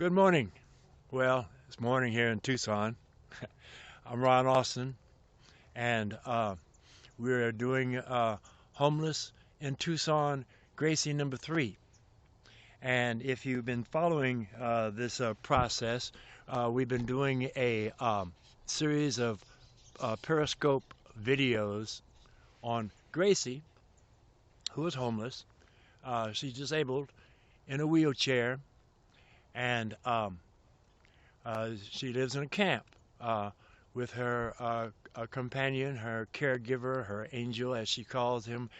Good morning. Well, it's morning here in Tucson. I'm Ron Austin, and we're doing Homeless in Tucson, Gracie number 3. And if you've been following this process, we've been doing a series of Periscope videos on Gracie, who is homeless. She's disabled in a wheelchair, and she lives in a camp with her companion, her caregiver, her angel, as she calls him,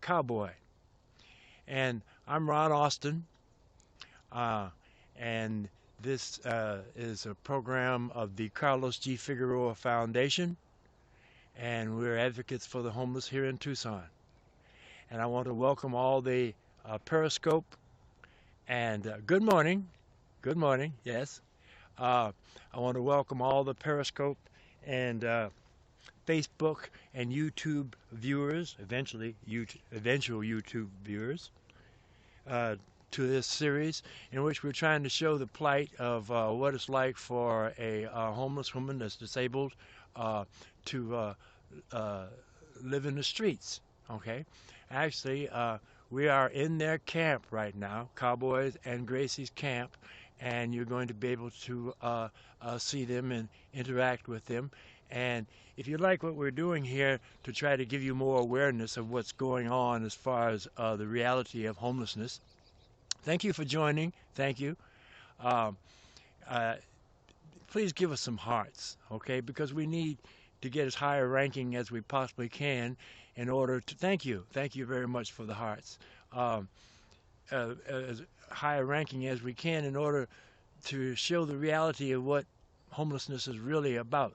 Cowboy. And I'm Ron Austin, and this is a program of the Carlos G. Figueroa Foundation, and we're advocates for the homeless here in Tucson. And I want to welcome all the Periscope, and good morning, yes. I want to welcome all the Periscope and Facebook and YouTube viewers, eventual YouTube viewers, to this series in which we're trying to show the plight of what it's like for a homeless woman that's disabled to live in the streets. Okay, actually, we are in their camp right now, Cowboys and Gracie's camp, and you're going to be able to see them and interact with them. And if you like what we're doing here to try to give you more awareness of what's going on as far as the reality of homelessness, thank you for joining. Thank you. Please give us some hearts, okay? Because we need to get as high a ranking as we possibly can in order to thank you very much for the hearts, as high a ranking as we can in order to show the reality of what homelessness is really about.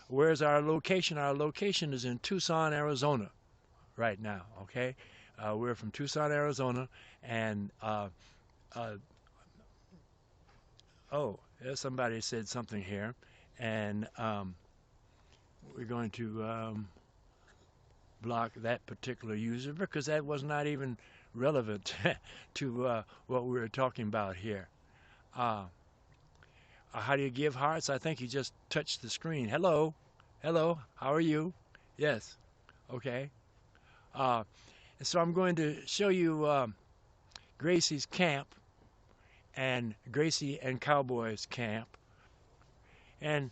Where's our location? Our location is in Tucson, Arizona right now, okay? We're from Tucson, Arizona, and oh, there's somebody said something here, and we're going to block that particular user because that was not even relevant to what we were talking about here. How do you give hearts? I think you just touch the screen. Hello, how are you? Yes, okay. And so I'm going to show you Gracie's camp and Gracie and Cowboy's camp. And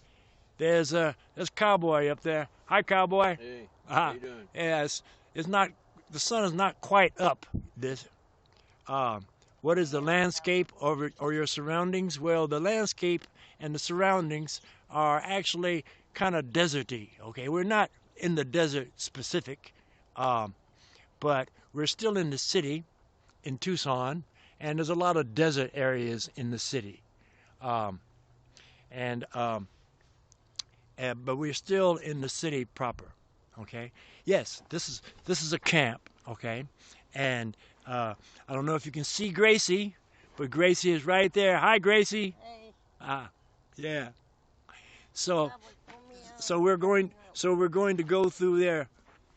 there's Cowboy up there. Hi, Cowboy. Hey, how you doing? Yeah, it's not, the sun is not quite up. What is the landscape or your surroundings? Well, the landscape and the surroundings are actually kind of deserty. Okay, we're not in the desert specific, but we're still in the city in Tucson, and there's a lot of desert areas in the city, but we're still in the city proper. Okay. Yes, this is a camp. Okay, and I don't know if you can see Gracie, but Gracie is right there. Hi, Gracie. Hey. Yeah. So we're going to go through their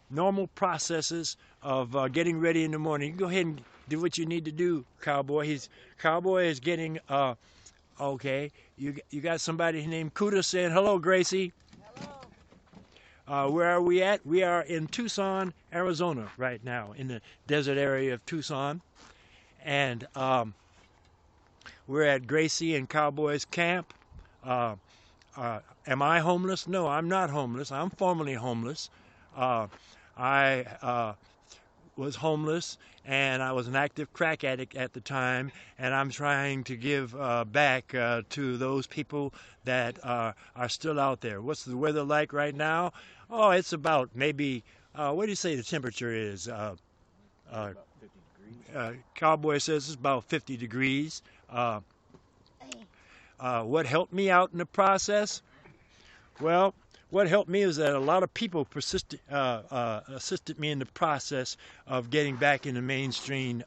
normal processes of getting ready in the morning. You go ahead and do what you need to do, Cowboy. Cowboy is getting okay. You got somebody named Kuda saying hello, Gracie. Where are we at? We are in Tucson, Arizona right now, in the desert area of Tucson. And we're at Gracie and Cowboy's camp. Am I homeless? No, I'm not homeless. I'm formerly homeless. I was homeless, and I was an active crack addict at the time, and I'm trying to give back to those people that are still out there. What's the weather like right now? Oh, it's about maybe, what do you say the temperature is? About 50 degrees. Cowboy says it's about 50 degrees. What helped me out in the process? Well, what helped me is that a lot of people assisted me in the process of getting back into mainstream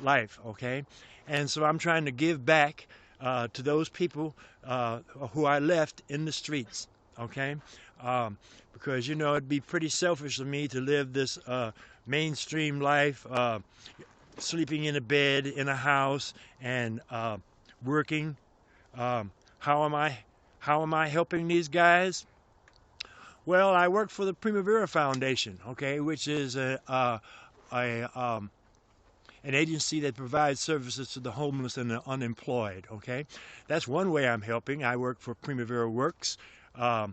life, okay? And so I'm trying to give back to those people who I left in the streets, okay? Because, you know, it'd be pretty selfish of me to live this mainstream life sleeping in a bed in a house and working. How am I helping these guys? Well, I work for the Primavera Foundation, okay, which is an agency that provides services to the homeless and the unemployed, okay? That's one way I'm helping. I work for Primavera Works. I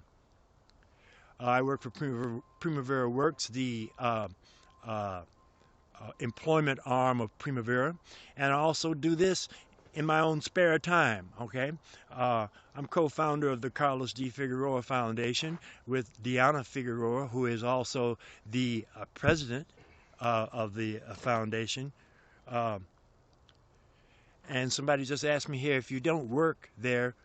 work for Primavera Works, the employment arm of Primavera, and I also do this in my own spare time, okay? I'm co-founder of the Carlos G. Figueroa Foundation with Deanna Figueroa, who is also the president of the foundation. And somebody just asked me here, if you don't work there,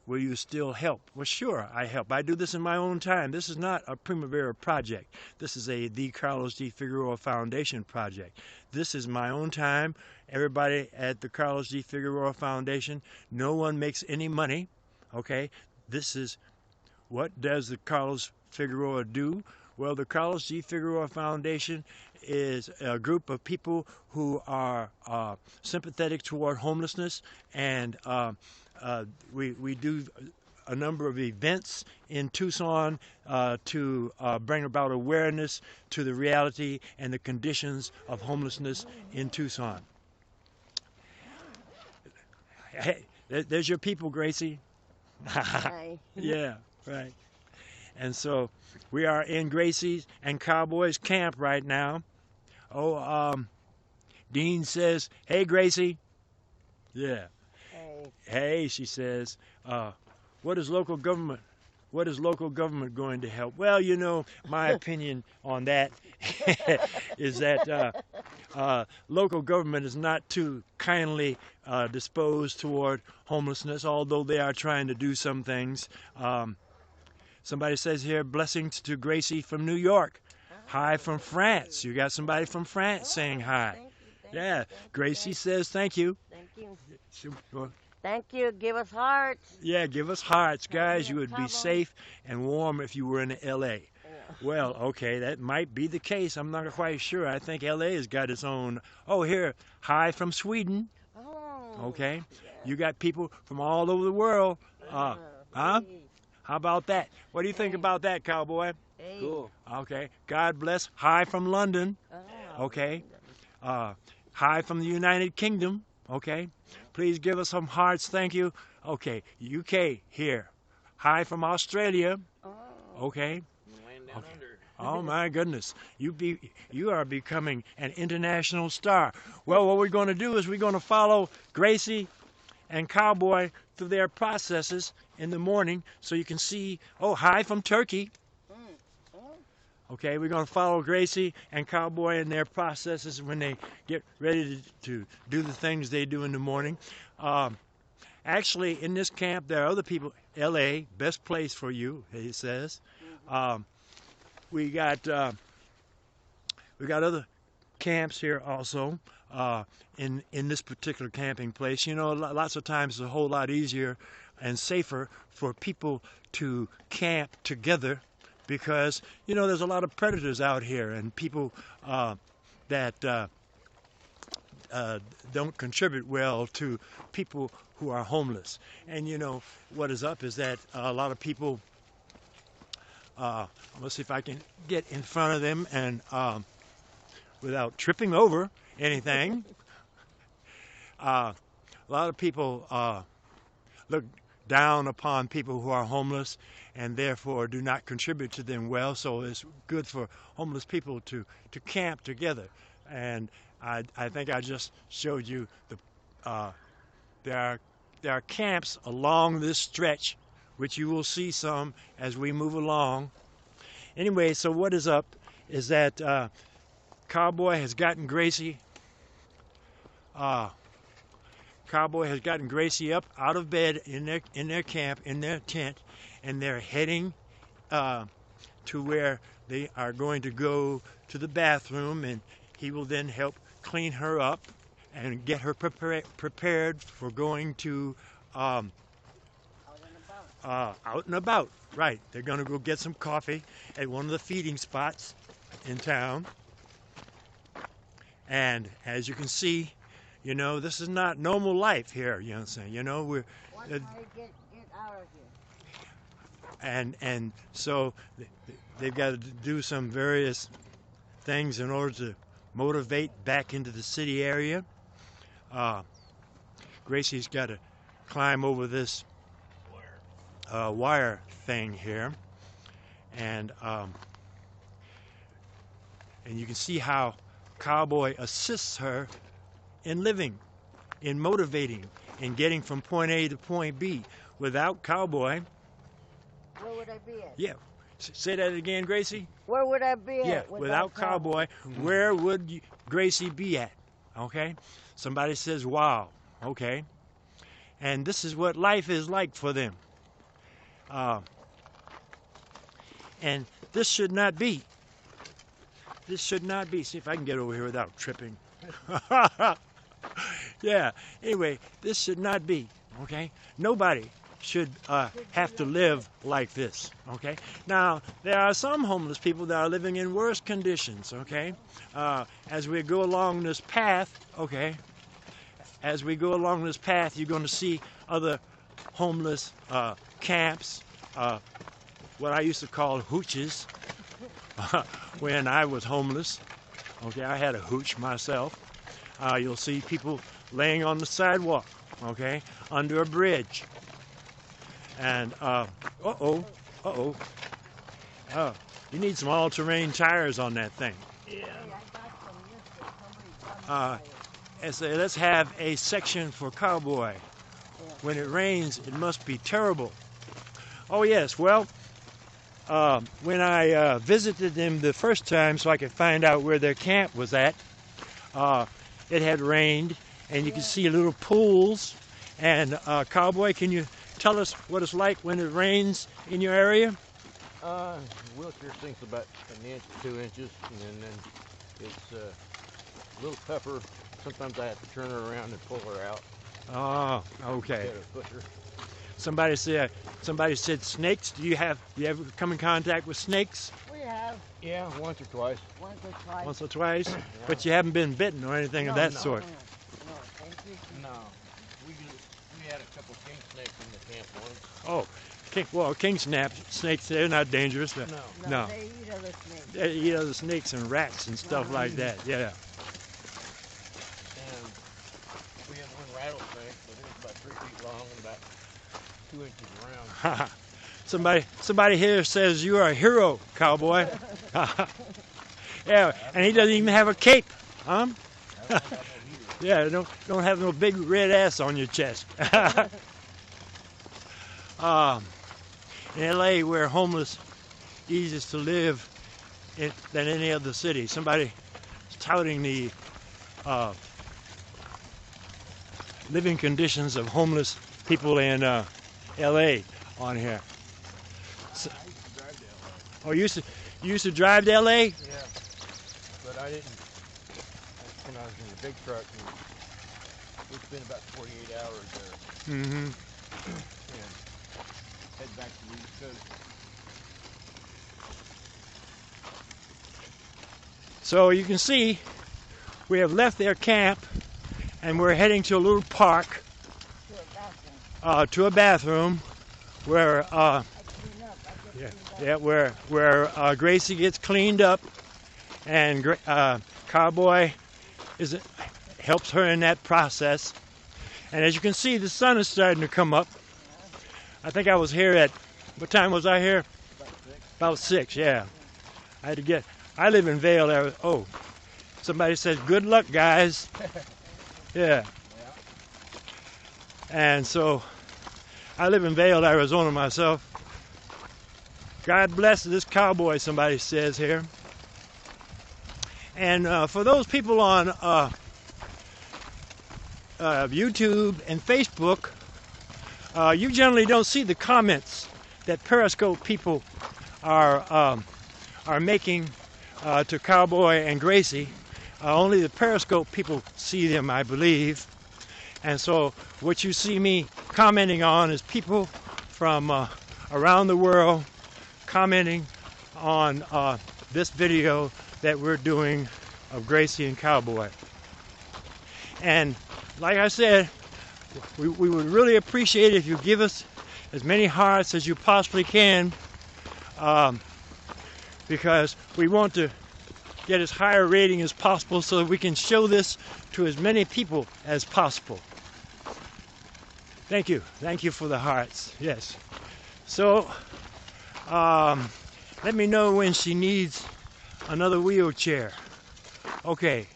will you still help? Well, sure, I help. I do this in my own time. This is not a Primavera project. This is the Carlos G. Figueroa Foundation project. This is my own time. Everybody at the Carlos G. Figueroa Foundation, no one makes any money, okay? This is, what does the Carlos Figueroa do? Well, the Carlos G. Figueroa Foundation is a group of people who are sympathetic toward homelessness, and we do a number of events in Tucson to bring about awareness to the reality and the conditions of homelessness in Tucson. Hey, there's your people, Gracie. Hi. Yeah, right. And so we are in Gracie's and Cowboys camp right now. Oh, Dean says, "Hey, Gracie." Yeah. Hey, she says, what is local government going to help? Well, you know, my opinion on that is that local government is not too kindly disposed toward homelessness, although they are trying to do some things. Somebody says here, blessings to Gracie from New York. Hi from France. You got somebody from France saying hi. Yeah, Gracie says thank you. Thank you. Thank you. Give us hearts. Yeah, give us hearts, guys. You would be safe and warm if you were in L.A. Well, okay, that might be the case. I'm not quite sure. I think L.A. has got its own. Oh, here, hi from Sweden. Okay, you got people from all over the world. Huh? How about that? What do you think about that, Cowboy? Cool. Okay. God bless. Hi from London. Okay. Hi from the United Kingdom. Okay. Please give us some hearts. Thank you. Okay. UK here. Hi from Australia. Okay. Oh my goodness. You are becoming an international star. Well, what we're going to do is we're going to follow Gracie and Cowboy through their processes in the morning so you can see, oh, hi from Turkey. Okay, we're going to follow Gracie and Cowboy in their processes when they get ready to do the things they do in the morning. Actually, in this camp, there are other people. L.A., best place for you, he says. We got other camps here also in this particular camping place. You know, lots of times it's a whole lot easier and safer for people to camp together because, you know, there's a lot of predators out here and people that don't contribute well to people who are homeless. And, you know, what is up is that a lot of people, let's see if I can get in front of them and without tripping over anything. A lot of people look down upon people who are homeless and therefore do not contribute to them well. So it's good for homeless people to camp together. And I think I just showed you there are camps along this stretch, which you will see some as we move along. Anyway, so what is up is that Cowboy has gotten Gracie. Cowboy has gotten Gracie up out of bed in their camp, in their tent, and they're heading to where they are going to go to the bathroom, and he will then help clean her up and get her prepared for going to out and about. Right, they're going to go get some coffee at one of the feeding spots in town. And as you can see, you know, this is not normal life here. You know what I'm saying? You know, we're Get out of here. and so they've got to do some various things in order to motivate back into the city area. Gracie's got to climb over this wire thing here, and you can see how Cowboy assists her in living, in motivating, in getting from point A to point B. Without Cowboy, Where would I be at? yeah. Say that again, Gracie. Where would I be Yeah, at? without Cowboy, where would Gracie be at? Okay? Somebody says, wow. Okay? And this is what life is like for them. And this should not be. This should not be. See if I can get over here without tripping. Yeah. Anyway, this should not be. Okay? Nobody should have to live like this. Okay? Now, there are some homeless people that are living in worse conditions. Okay? As we go along this path, okay, as we go along this path, you're going to see other homeless camps, what I used to call hooches when I was homeless. Okay, I had a hooch myself. You'll see people laying on the sidewalk, okay, under a bridge. And, you need some all-terrain tires on that thing. And so let's have a section for Cowboy. When it rains, it must be terrible. Oh, yes, well, when I visited them the first time so I could find out where their camp was at, it had rained, and you can see little pools. And Cowboy, can you tell us what it's like when it rains in your area? Wheelchair sinks about an inch to 2 inches, and then it's a little tougher. Sometimes I have to turn her around and pull her out. Oh, okay. Instead of push her. Somebody said snakes. Do you ever come in contact with snakes? We have. Yeah, once or twice. Once or twice? Yeah. But you haven't been bitten or anything of that sort? No, thank you. No. We had a couple king snakes in the camp once. Oh, king snakes, they're not dangerous. No. They eat other snakes. They eat other snakes and rats and stuff like that, yeah. And we had one rattlesnake, but it was about 3 feet long and about 2 inches around. Somebody here says you are a hero, Cowboy. Yeah, and he doesn't even have a cape, huh? Yeah, don't have no big red ass on your chest. In L.A., where homeless easiest to live than any other city. Somebody is touting the living conditions of homeless people in L.A. on here. So, you used to drive to L.A.? Yeah, but I didn't. When I was in the big truck, and we spent about 48 hours there. Mm-hmm. And head back to the East Coast. So you can see we have left their camp and we're heading to a little park, to a bathroom where where Gracie gets cleaned up, and Cowboy helps her in that process. And as you can see, the sun is starting to come up. I think I was here at, what time was I here? About 6, yeah. I live in Vail, Arizona. Oh, somebody says, good luck, guys. Yeah. And so, I live in Vail, Arizona myself. God bless this Cowboy, somebody says here. And for those people on YouTube and Facebook, you generally don't see the comments that Periscope people are making to Cowboy and Gracie. Only the Periscope people see them, I believe. And so what you see me commenting on is people from around the world commenting on this video that we're doing of Gracie and Cowboy. And like I said, we would really appreciate it if you give us as many hearts as you possibly can, because we want to get as high a rating as possible so that we can show this to as many people as possible. Thank you. Thank you for the hearts. Yes. So, let me know when she needs another wheelchair. Okay.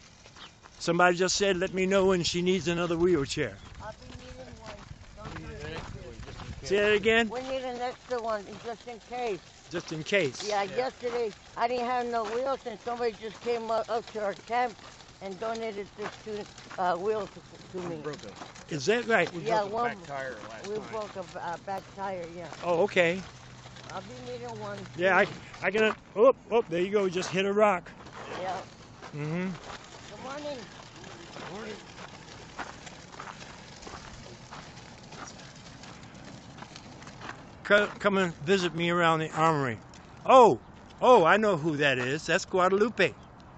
Somebody just said, let me know when she needs another wheelchair. I'll be needing one. Say that again? We need an extra one, just in case. Just in case. Yeah, yesterday I didn't have no wheels, and somebody just came up to our camp and donated this two wheels to me. Is that right? Yeah, broke a back tire last we time. broke a back tire, yeah. Oh, okay. I'll be needing one. Yeah, I can. Oh, there you go. Just hit a rock. Yeah. Mm-hmm. Good morning. Come and visit me around the armory. Oh, I know who that is. That's Guadalupe.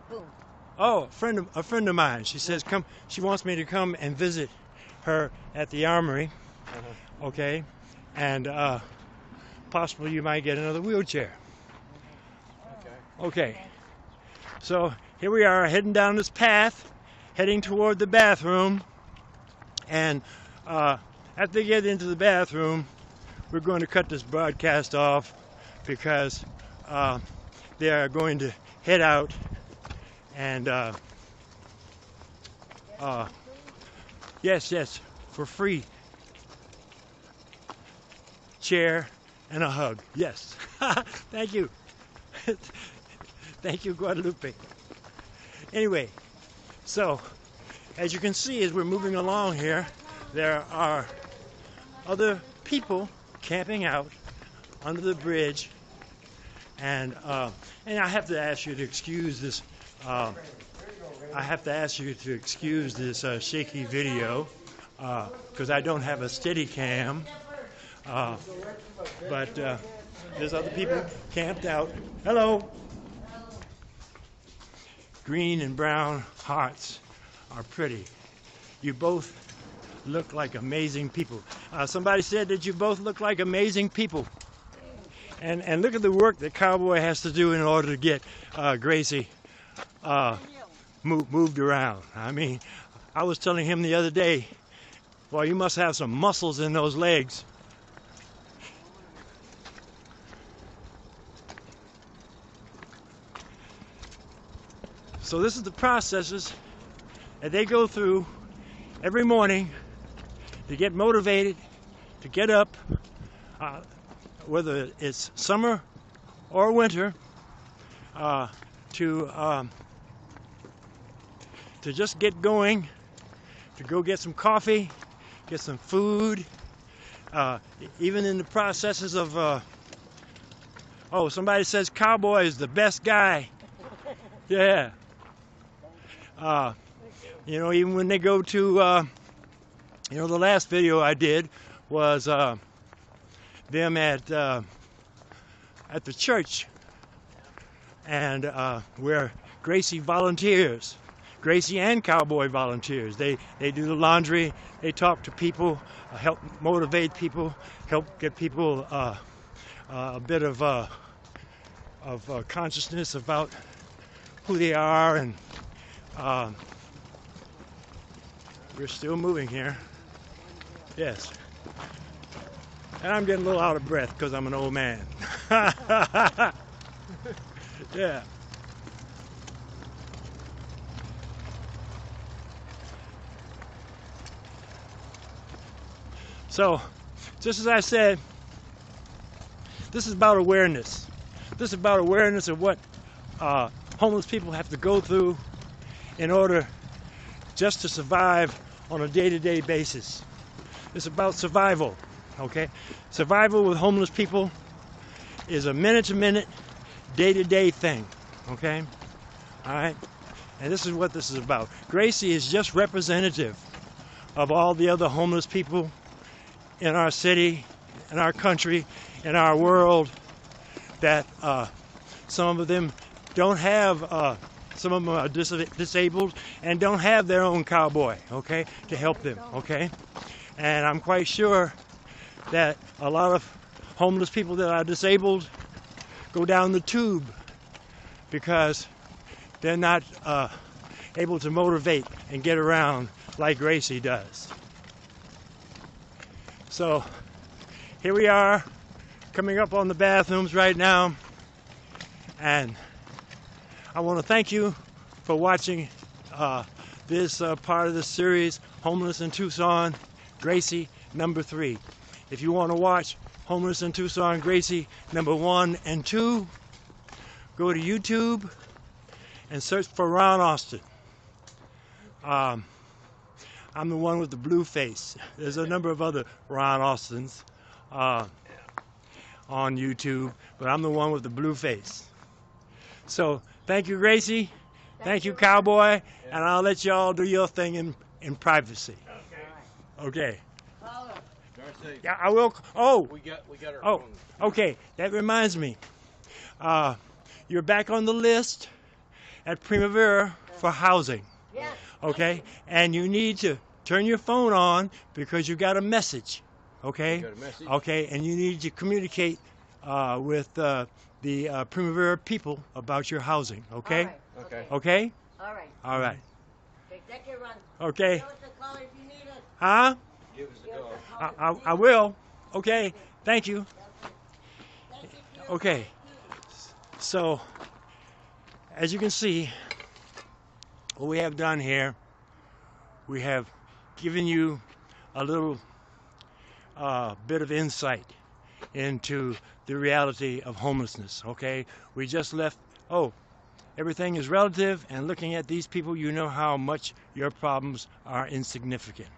Who? Oh, a friend of mine. She says come. She wants me to come and visit her at the armory. Okay, and possibly you might get another wheelchair. Okay. So here we are heading down this path, heading toward the bathroom, and after they get into the bathroom, we're going to cut this broadcast off because they are going to head out and yes, for free. Chair and a hug. Yes. Thank you. Thank you, Guadalupe. Anyway, so as you can see, as we're moving along here, there are other people camping out under the bridge, and I have to ask you to excuse this. I have to ask you to excuse this shaky video because I don't have a steady cam. But there's other people camped out. Hello. Green and brown hearts are pretty. You both look like amazing people. Somebody said that you both look like amazing people. And look at the work that Cowboy has to do in order to get Gracie moved around. I mean, I was telling him the other day, well, you must have some muscles in those legs. So this is the processes that they go through every morning to get motivated, to get up, whether it's summer or winter, to just get going, to go get some coffee, get some food, even in the processes of, oh, somebody says Cowboy is the best guy. Yeah. You know, even when they go to, you know, the last video I did was them at the church, and where Gracie volunteers. Gracie and Cowboy volunteers. They do the laundry. They talk to people, help motivate people, help get people a bit of consciousness about who they are, and we're still moving here. Yes. And I'm getting a little out of breath because I'm an old man. Yeah. So, just as I said, this is about awareness. This is about awareness of what homeless people have to go through in order just to survive on a day-to-day basis. It's about survival, okay? Survival with homeless people is a minute-to-minute, day-to-day thing, okay? All right? And this is what this is about. Gracie is just representative of all the other homeless people in our city, in our country, in our world, that some of them don't have some of them are disabled and don't have their own cowboy, okay, to help them, okay? And I'm quite sure that a lot of homeless people that are disabled go down the tube because they're not able to motivate and get around like Gracie does. So here we are coming up on the bathrooms right now, and I want to thank you for watching this part of the series, Homeless in Tucson, Gracie number 3. If you want to watch Homeless in Tucson, Gracie number 1 and 2, go to YouTube and search for Ron Austin. I'm the one with the blue face. There's a number of other Ron Austins on YouTube, but I'm the one with the blue face. So thank you, Gracie. Thank you, Cowboy. And I'll let y'all do your thing in privacy. Okay. Yeah, I will. Oh. We got our Oh. phone. Okay. That reminds me. You're back on the list at Primavera for housing. Yes. Okay. And you need to turn your phone on because you got a message. Okay. You got a message? Okay. And you need to communicate with the Primavera people about your housing. Okay. All right. Okay. Okay. All right. All right. Okay, take your run. Okay. Give us a call if you need us. Huh? Give us a Give us call. a call if you I need will. Okay. Thank you. us. Thank you. Okay. So, as you can see, what we have done here, we have given you a little bit of insight into the reality of homelessness, okay? We just left, everything is relative, and looking at these people, you know how much your problems are insignificant.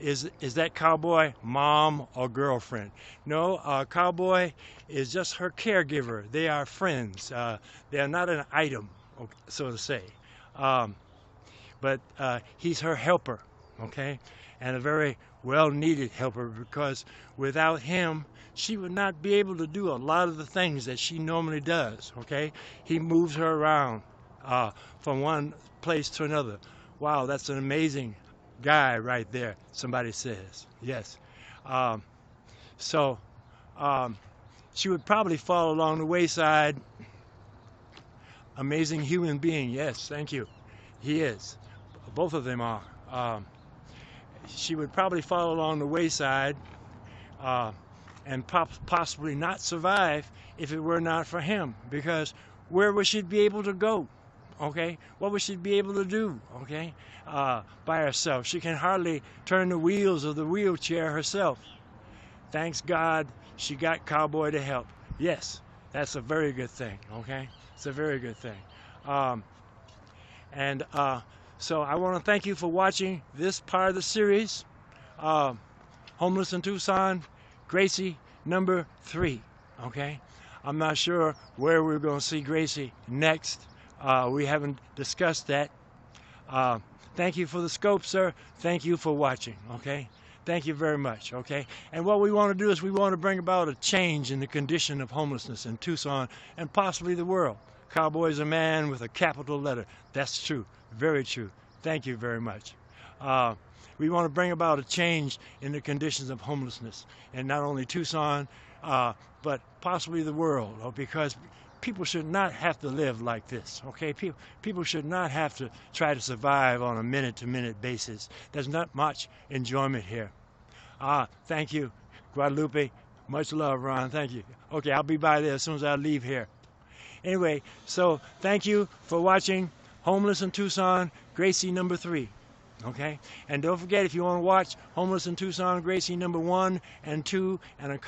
Is that cowboy mom or girlfriend? No, cowboy is just her caregiver. They are friends. They are not an item, so to say. But he's her helper, okay? And a very well-needed helper, because without him, she would not be able to do a lot of the things that she normally does, okay? He moves her around from one place to another. Wow, that's an amazing guy right there, somebody says. Yes. She would probably fall along the wayside. Amazing human being, yes, thank you. He is. Both of them are. She would probably fall along the wayside and possibly not survive if it were not for him, because where would she be able to go? Okay, what would she be able to do? Okay, by herself, she can hardly turn the wheels of the wheelchair herself. Thanks God she got Cowboy to help. Yes, that's a very good thing. Okay, it's a very good thing. So I want to thank you for watching this part of the series, Homeless in Tucson, Gracie number 3. Okay, I'm not sure where we're going to see Gracie next. We haven't discussed that. Thank you for the scope, sir. Thank you for watching, okay? Thank you very much, okay? And what we want to do is we want to bring about a change in the condition of homelessness in Tucson and possibly the world. Cowboy is a man with a capital letter. That's true, very true. Thank you very much. We want to bring about a change in the conditions of homelessness in not only Tucson, but possibly the world, because people should not have to live like this, okay? People should not have to try to survive on a minute-to-minute basis. There's not much enjoyment here. Thank you, Guadalupe. Much love, Ron. Thank you. Okay, I'll be by there as soon as I leave here. Anyway, so thank you for watching Homeless in Tucson, Gracie number 3. Okay, and don't forget, if you want to watch Homeless in Tucson, Gracie number 1 and 2, and a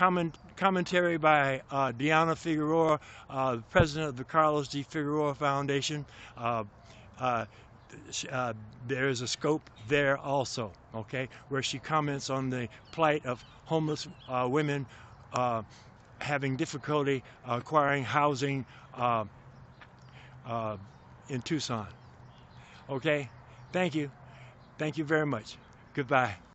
commentary by Deanna Figueroa, the president of the Carlos G. Figueroa Foundation, there is a scope there also, okay, where she comments on the plight of homeless women having difficulty acquiring housing in Tucson. Okay, thank you. Thank you very much. Goodbye.